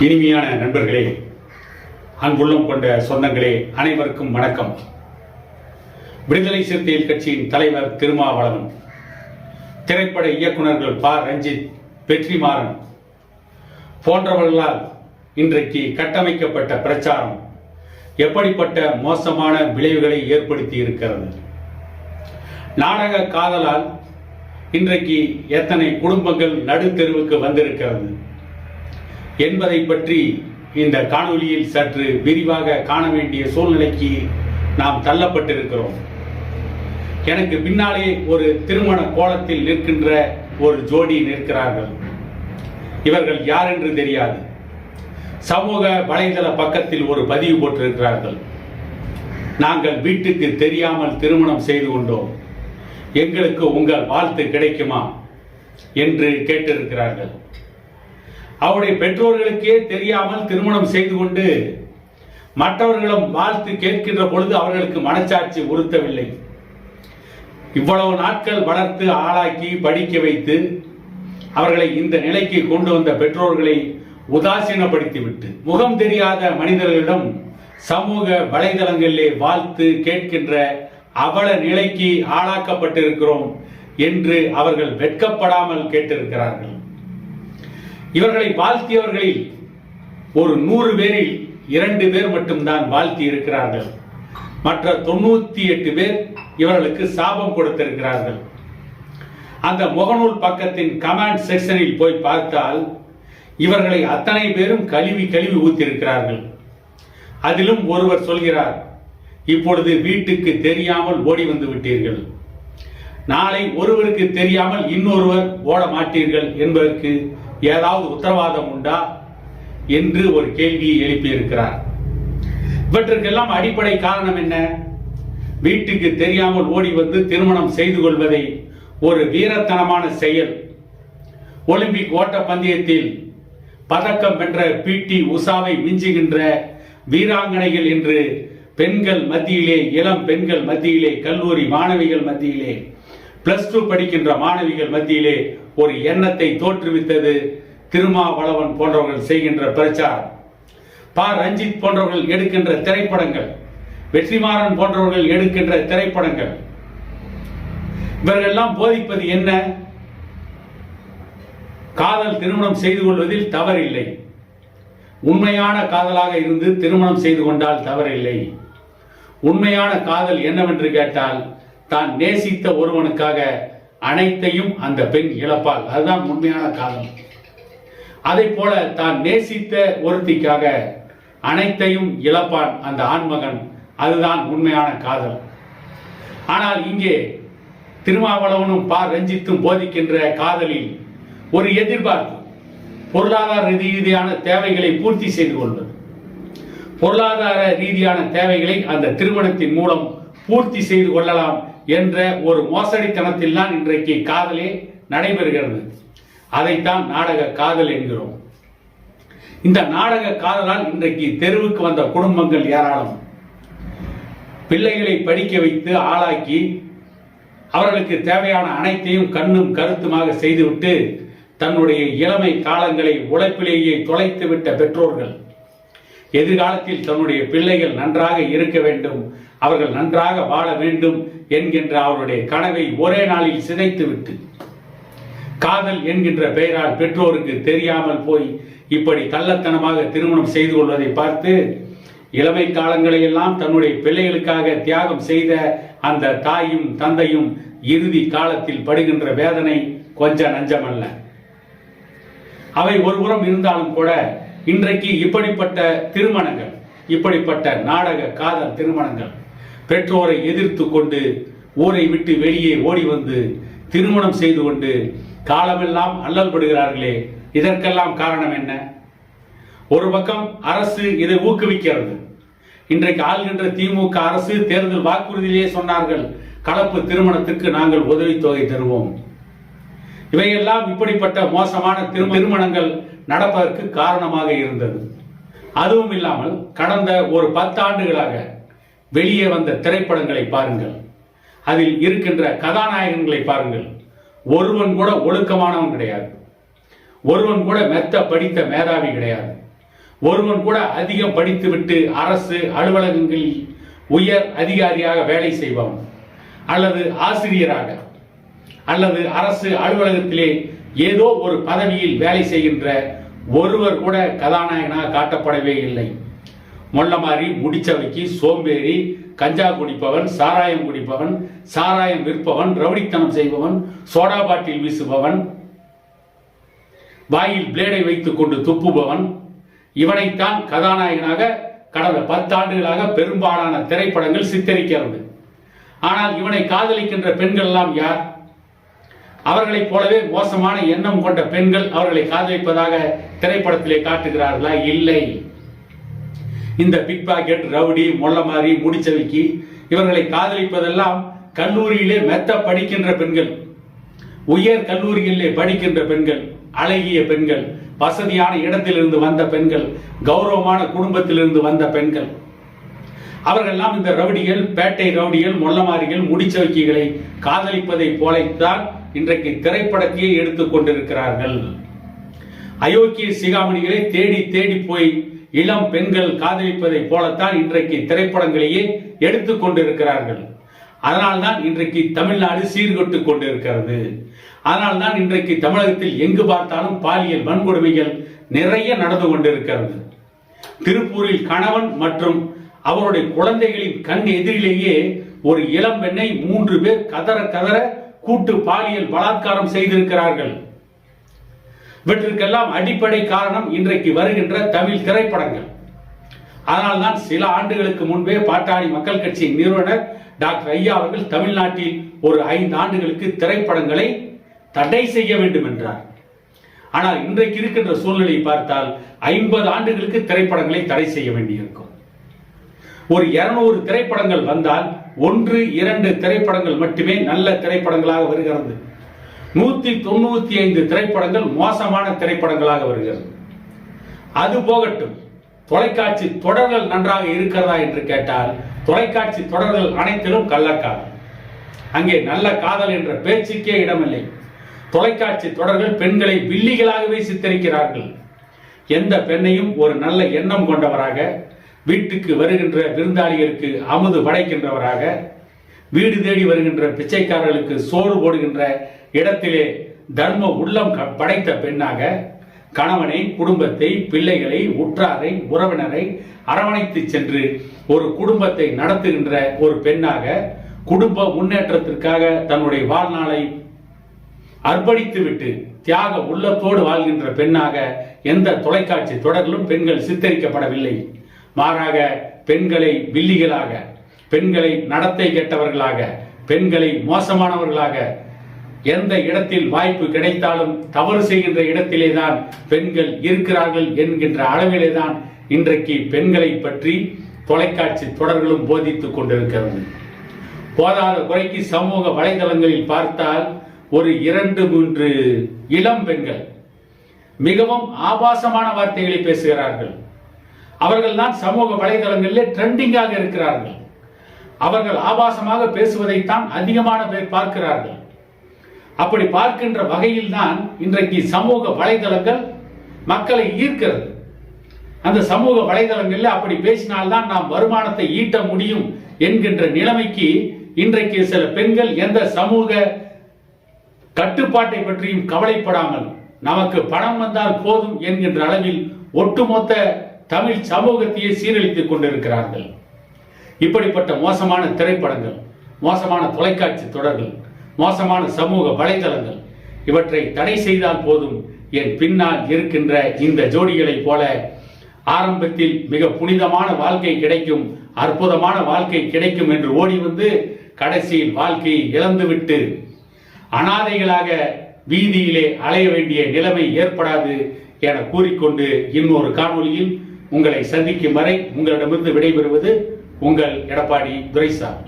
இனிமையான நண்பர்களே, அன்புள்ளம் கொண்ட சொந்தங்களே, அனைவருக்கும் வணக்கம். விடுதலை சிறுத்தைகள் கட்சியின் தலைவர் திருமாவளவன், திரைப்பட இயக்குநர்கள் ப. ரஞ்சித், வெற்றிமாறன் போன்றவர்களால் இன்றைக்கு கட்டமைக்கப்பட்ட பிரச்சாரம் எப்படிப்பட்ட மோசமான விளைவுகளை ஏற்படுத்தி இருக்கிறது. நாடக காதலால் இன்றைக்கு எத்தனை குடும்பங்கள் நடுத்தெருவுக்கு வந்திருக்கிறது என்பதை பற்றி இந்த காணொலியில் சற்று விரிவாக காண வேண்டிய சூழ்நிலைக்கு நாம் தள்ளப்பட்டிருக்கிறோம். எனக்கு பின்னாலே ஒரு திருமண கோலத்தில் நிற்கின்ற ஒரு ஜோடி நிற்கிறார்கள். இவர்கள் யார் என்று தெரியாது. சமூக வலைதள பக்கத்தில் ஒரு பதிவு போட்டிருக்கிறார்கள். நாங்கள் வீட்டுக்கு தெரியாமல் திருமணம் செய்து கொண்டோம், எங்களுக்கு உங்கள் வாழ்த்து கிடைக்குமா என்று கேட்டிருக்கிறார்கள். அவருடைய பெற்றோர்களுக்கே தெரியாமல் திருமணம் செய்து கொண்டு மற்றவர்களும் வாழ்த்து கேட்கின்ற பொழுது அவர்களுக்கு மனச்சாட்சி உறுத்தவில்லை. இவ்வளவு நாட்கள் வளர்த்து ஆளாக்கி படிக்க வைத்து அவர்களை இந்த நிலைக்கு கொண்டு வந்த பெற்றோர்களை உதாசீனப்படுத்திவிட்டு முகம் தெரியாத மனிதர்களிடம் சமூக வலைதளங்களிலே வாழ்த்து கேட்கின்ற அவல நிலைக்கு ஆளாக்கப்பட்டிருக்கிறோம் என்று அவர்கள் வெட்கப்படாமல் கேட்டிருக்கிறார்கள். இவர்களை வாழ்த்தியவர்களில் ஒரு 100 பேரில் 2 பேர் மட்டும்தான் வாழ்த்தி இருக்கிறார்கள். மற்ற 98 பேர் இவர்களுக்கு சாபம் கொடுத்திருக்கிறார்கள். அந்த முகநூல் பக்கத்தின் கமெண்ட் செக்ஷனில் போய் பார்த்தால் இவர்களை அத்தனை பேரும் கழுவி ஊத்தியிருக்கிறார்கள். அதிலும் ஒருவர் சொல்கிறார், இப்பொழுது வீட்டுக்கு தெரியாமல் ஓடி வந்து விட்டீர்கள், நாளை ஒருவருக்கு தெரியாமல் இன்னொருவர் ஓட மாட்டீர்கள் என்பதற்கு ஏதாவது உத்தரவாதம் உண்டா என்று ஒரு கேள்வியை எழுப்பியிருக்கிறார். இவற்றுக்கெல்லாம் அடிப்படை காரணம் என்ன? வீட்டுக்கு தெரியாமல் ஓடி வந்து திருமணம் செய்து கொள்வதை ஒரு வீரத்தனமான செயல். ஒலிம்பிக் ஓட்ட பந்தயத்தில் பதக்கம் வென்ற PT உஷாவை மிஞ்சுகின்ற வீராங்கனைகள் என்று பெண்கள் மத்தியிலே, இளம் பெண்கள் மத்தியிலே, கல்லூரி மாணவிகள் மத்தியிலே, +2 படிக்கின்ற மாணவிகள் மத்தியிலே ஒரு எண்ணத்தை தோற்றுவித்தது திருமாவளவன் போன்றவர்கள் செய்கின்ற பிரச்சாரம். ப. ரஞ்சித் போன்றவர்கள் எடுக்கின்ற திரைப்படங்கள், வெற்றிமாறன் போன்றவர்கள் எடுக்கின்ற திரைப்படங்கள், இவர்களெல்லாம் போதிப்பது என்ன? காதல் திருமணம் செய்து கொள்வதில் தவறில்லை. உண்மையான காதலாக இருந்து திருமணம் செய்து கொண்டால் தவறில்லை. உண்மையான காதல் என்னவென்று கேட்டால், தான் நேசித்த ஒருவனுக்காக அனைத்தையும் அந்த பெண் இழப்பாள். அதுதான் உண்மையான காதல். அதை போல தான் நேசித்த ஒருத்திக்காக அனைத்தையும் இழப்பான் அந்த ஆண்மகன். அதுதான் உண்மையான காதல். ஆனால் இங்கே திருமாவளவனும் ப. ரஞ்சித்தும் போதிக்கின்ற காதலில் ஒரு எதிர்பார்ப்பு, பொருளாதார ரீதியான தேவைகளை பூர்த்தி செய்து கொள்வது. பொருளாதார ரீதியான தேவைகளை அந்த திருமணத்தின் மூலம் பூர்த்தி செய்து கொள்ளலாம் என்ற ஒரு மோசடித்தனத்தில் தான் இன்றைக்கு காதலே நடைபெறுகிறது. அதைத்தான் நாடக காதல் என்கிறோம். இந்த நாடக காதலால் இன்றைக்கு தெருவுக்கு வந்த குடும்பங்கள் ஏராளம். பிள்ளைகளை படிக்க வைத்து ஆளாக்கி அவர்களுக்கு தேவையான அனைத்தையும் கண்ணும் கருத்துமாக செய்துவிட்டு தன்னுடைய இளமை காலங்களை உழைப்பிலேயே தொலைத்துவிட்ட பெற்றோர்கள் எதிர்காலத்தில் தன்னுடைய பிள்ளைகள் நன்றாக இருக்க வேண்டும், அவர்கள் நன்றாக வாழ வேண்டும் என்கின்ற அவருடைய கனவை ஒரே நாளில் சிதைத்துவிட்டு காதல் என்கின்ற பெயரால் பெற்றோருக்கு தெரியாமல் போய் இப்படி கள்ளத்தனமாக திருமணம் செய்து கொள்வதை பார்த்து இளமை காலங்களை எல்லாம் தன்னுடைய பிள்ளைகளுக்காக தியாகம் செய்த அந்த தாயும் தந்தையும் இறுதி காலத்தில் படுகின்ற வேதனை கொஞ்சம் நஞ்சமல்ல. அவை ஒருபுறம் இருந்தாலும் கூட இன்றைக்கு இப்படிப்பட்ட திருமணங்கள், இப்படிப்பட்ட நாடக காதல் திருமணங்கள் பெற்றோரை எதிர்த்து கொண்டு ஊரை விட்டு வெளியே ஓடி வந்து திருமணம் செய்து கொண்டு காலமெல்லாம் அல்லல்படுகிறார்களே, இதற்கெல்லாம் காரணம் என்ன? ஒரு பக்கம் அரசு இதை ஊக்குவிக்கிறது. இன்றைக்கு ஆள்கின்ற திமுக அரசு தேர்தல் வாக்குறுதியிலே சொன்னார்கள், கலப்பு திருமணத்துக்கு நாங்கள் உதவித்தொகை தருவோம். இவையெல்லாம் இப்படிப்பட்ட மோசமான திருமணங்கள் நடப்பதற்கு காரணமாக இருந்தது. அதுவும் இல்லாமல் கடந்த ஒரு 10 ஆண்டுகளாக வெளியே வந்த திரைப்படங்களை பாருங்கள், அதில் இருக்கின்ற கதாநாயகன்களை பாருங்கள். ஒருவன் கூட ஒழுக்கமானவன் கிடையாது, ஒருவன் கூட மெத்த படித்த மேதாவி கிடையாது, ஒருவன் கூட அதிகம் படித்துவிட்டு அரசு அலுவலகங்களில் உயர் அதிகாரியாக வேலை செய்பவன் அல்லது ஆசிரியராக அல்லது அரசு அலுவலகத்திலே ஏதோ ஒரு பதவியில் வேலை செய்கின்ற ஒருவர் கூட கதாநாயகனாக காட்டப்படவே இல்லை. மொள்ளமாரி, முடிச்சவைக்கு, சோம்பேறி, கஞ்சா குடிப்பவன், சாராயம் குடிப்பவன், சாராயம் விற்பவன், ரவுடித்தனம் செய்பவன், சோடா பாட்டில் வீசுபவன், வாயில் பிளேடை வைத்துக் கொண்டு துப்புபவன், இவனைத்தான் கதாநாயகனாக கடந்த 10 ஆண்டுகளாக பெரும்பாலான திரைப்படங்கள் சித்தரிக்கிறது. ஆனால் இவனை காதலிக்கின்ற பெண்கள் எல்லாம் யார்? அவர்களைப் போலவே மோசமான எண்ணம் கொண்ட பெண்கள் அவர்களை காதலிப்பதாக திரைப்படத்திலே காட்டுகிறார்களா? இல்லை. இந்த பிக் பாக்கெட், ரவுடி, மொள்ளமாரி, முடிச்சவிக்கி இவர்களை காதலிப்பதெல்லாம் கல்லூரியிலே மெத்த படிக்கின்ற பெண்கள், உயர் கல்லூரிகளிலே படிக்கின்ற பெண்கள், அழகிய பெண்கள், வசதியான இடத்திலிருந்து வந்த பெண்கள், கௌரவமான குடும்பத்திலிருந்து வந்த பெண்கள். அவர்களெல்லாம் இந்த ரவுடிகள், பேட்டை ரவுடிகள், மொள்ளமாரிகள், முடிச்சவிக்கிகளை காதலிப்பதை போலத்தான் இன்றைக்கு திரைப்படத்தையே எடுத்துக் கொண்டிருக்கிறார்கள். அயோக்கிய சிகாமணிகளை தேடி தேடி போய் இளம் பெண்கள் காதலிப்பதை போலத்தான் இன்றைக்கு திரைப்படங்களையே எடுத்துக் கொண்டிருக்கிறார்கள். அதனால்தான் இன்றைக்கு தமிழ்நாடு சீர்கொட்டுக் கொண்டிருக்கிறது. அதனால்தான் இன்றைக்கு தமிழகத்தில் எங்கு பார்த்தாலும் பாலியல் வன்கொடுமைகள் நிறைய நடந்து கொண்டிருக்கிறது. திருப்பூரில் கணவன் மற்றும் அவருடைய குழந்தைகளின் கண் எதிரிலேயே ஒரு இளம் பெண்ணை 3 பேர் கதற கதற கூட்டு பாலியல் பலாத்காரம் செய்திருக்கிறார்கள். இவற்றிற்கெல்லாம் அடிப்படை காரணம் இன்றைக்கு வருகின்ற தமிழ் திரைப்படங்கள். அதனால்தான் சில ஆண்டுகளுக்கு முன்பே பாட்டாளி மக்கள் கட்சியின் நிறுவனர் டாக்டர் ஐயா அவர்கள் தமிழ்நாட்டில் ஒரு 5 ஆண்டுகளுக்கு திரைப்படங்களை தடை செய்ய வேண்டும் என்றார். ஆனால் இன்றைக்கு இருக்கின்ற சூழ்நிலை பார்த்தால் 50 ஆண்டுகளுக்கு திரைப்படங்களை தடை செய்ய வேண்டியிருக்கும். ஒரு 200 திரைப்படங்கள் வந்தால் 1-2 திரைப்படங்கள் மட்டுமே நல்ல திரைப்படங்களாக வருகிறது. 195 திரைப்படங்கள் மோசமான திரைப்படங்களாக வருகிறது. அது போகட்டும், தொலைக்காட்சி தொடர்கள் நன்றாக இருக்கிறதா என்று கேட்டால் தொலைக்காட்சி தொடர்கள் அனைத்திலும் கள்ளக்காதல். அங்கே நல்ல காதல் என்ற பேச்சுக்கே இடமில்லை. தொலைக்காட்சி தொடர்கள் பெண்களை வில்லிகளாகவே சித்தரிக்கிறார்கள். எந்த பெண்ணையும் ஒரு நல்ல எண்ணம் கொண்டவராக, வீட்டுக்கு வருகின்ற விருந்தாளிகளுக்கு அமுது படைக்கின்றவராக, வீடு தேடி வருகின்ற பிச்சைக்காரர்களுக்கு சோறு போடுகின்ற இடத்திலே தர்ம உள்ளம் படைத்த பெண்ணாக, கணவனை, குடும்பத்தை, பிள்ளைகளை, உற்றாரை, உறவினரை அரவணைத்து சென்று ஒரு குடும்பத்தை நடத்துகின்ற ஒரு பெண்ணாக, குடும்ப முன்னேற்றத்திற்காக தன்னுடைய வாழ்நாளை அர்ப்பணித்துவிட்டு தியாக உள்ளத்தோடு வாழ்கின்ற பெண்ணாக எந்த தொலைக்காட்சி தொடரிலும் பெண்கள் சித்தரிக்கப்படவில்லை. மாறாக பெண்களை வில்லிகளாக, பெண்களை நடத்தை கெட்டவர்களாக, பெண்களை மோசமானவர்களாக, எந்த இடத்தில் வாய்ப்பு கிடைத்தாலும் தவறு செய்கின்ற இடத்திலே தான் பெண்கள் இருக்கிறார்கள் என்கின்ற அளவிலே தான் இன்றைக்கு பெண்களை பற்றி தொலைக்காட்சி தொடர்களும் போதித்துக் கொண்டிருக்கிறது. போதாத குறைக்கு சமூக வலைதளங்களில் பார்த்தால் ஒரு 2-3 இளம் பெண்கள் மிகவும் ஆபாசமான வார்த்தைகளை பேசுகிறார்கள். அவர்கள் தான் சமூக வலைதளங்களிலே ட்ரெண்டிங்காக இருக்கிறார்கள். அவர்கள் ஆபாசமாக பேசுவதைத்தான் அதிகமான பேர் பார்க்கிறார்கள். அப்படி பார்க்கின்ற வகையில் தான் இன்றைக்கு சமூக வலைதளங்கள் மக்களை ஈர்க்கிறது. அந்த சமூக வலைதளங்களில் அப்படி பேசினால்தான் நாம் வருமானத்தை ஈட்ட முடியும் என்கின்ற நிலைமைக்கு இன்றைக்கு சில பெண்கள் எந்த சமூக கட்டுப்பாட்டை பற்றியும் கவலைப்படாமல் நமக்கு பணம் வந்தால் போதும் என்கின்ற அளவில் ஒட்டுமொத்த தமிழ் சமூகத்தையே சீரழித்துக் கொண்டிருக்கிறார்கள். இப்படிப்பட்ட மோசமான திரைப்படங்கள், மோசமான தொலைக்காட்சி தொடர்கள், மோசமான சமூக வலைதளங்கள் இவற்றை தடை செய்தால் போதும், என் பின்னால் இருக்கின்ற இந்த ஜோடிகளைப் போல ஆரம்பத்தில் மிக புனிதமான வாழ்க்கை கிடைக்கும், அற்புதமான வாழ்க்கை கிடைக்கும் என்று ஓடி வந்து கடைசியில் வாழ்க்கையை இழந்துவிட்டு அனாதைகளாக வீதியிலே அலைய வேண்டிய நிலைமை ஏற்படாது என கூறிக்கொண்டு இன்னொரு காணொளியில் உங்களை சந்திக்கும் வரை உங்களிடமிருந்து விடைபெறுவது உங்கள் எடப்பாடி துரைசாமி.